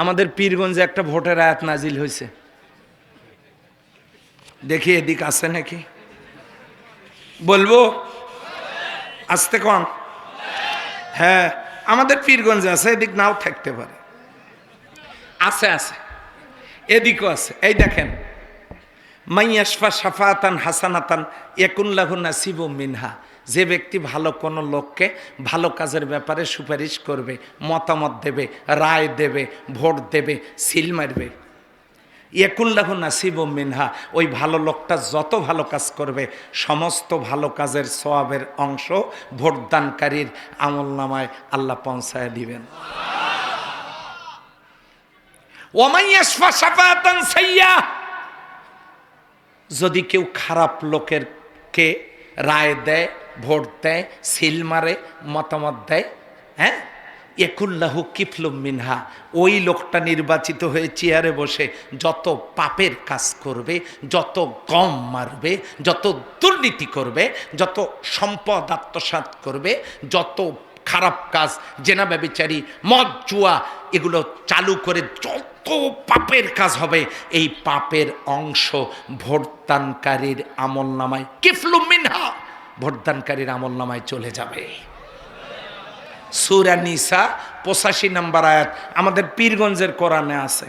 আমাদের পীরগঞ্জে একটা ভোটের আয়াত নাজিল হয়েছে, দেখি এদিক আছে নাকি, বলবো আসতে কম। হ্যাঁ, আমাদের পীরগঞ্জে আছে, এদিক নাও থাকতে পারে। আছে আছে, এদিকও আছে। এই দেখেন, মাইয়াশফা শাফাতান হাসানাতান ইয়াকুন লাহু নাসিবুম মিনহা, যে ব্যক্তি ভালো কোনো লোককে ভালো কাজের ব্যাপারে সুপারিশ করবে, মতামত দেবে, রায় দেবে, ভোট দেবে, সিল মারবে, ইয়াকুন লাহু নাসিবুম মিনহা, ওই ভালো লোকটা যত ভালো কাজ করবে সমস্ত ভালো কাজের সওয়াবের অংশ ভোটদানকারীর আমলনামায় আল্লাহ পৌঁছায় দিবেন। ওয়া মাইয়াশফা শাফাতান সাইয়্যা, যদি কেউ খারাপ লোকের কে রায় দেয়, ভোট দেয়, সিল মারে, মতামত দেয়, হ্যাঁ, ইয়াকুল্লাহু কিফলুম মিনহা, ওই লোকটা নির্বাচিত হয়ে চেয়ারে বসে যত পাপের কাজ করবে, যত গম মারবে, যত দুর্নীতি করবে, যত সম্পদ আত্মসাৎ করবে, যত খারাপ কাজ, জেনা ব্যভিচারী, মদ জুয়া এগুলো চালু করে যত পাপের কাজ হবে, এই পাপের অংশ ভোটদানকারীর আমলনামায় কিফলুম মিনহা, ভোটদানকারীর আমলনামায় চলে যাবে। সূরা নিসা 85 নম্বর আয়াত আমাদের পীরগঞ্জের কোরআনে আছে।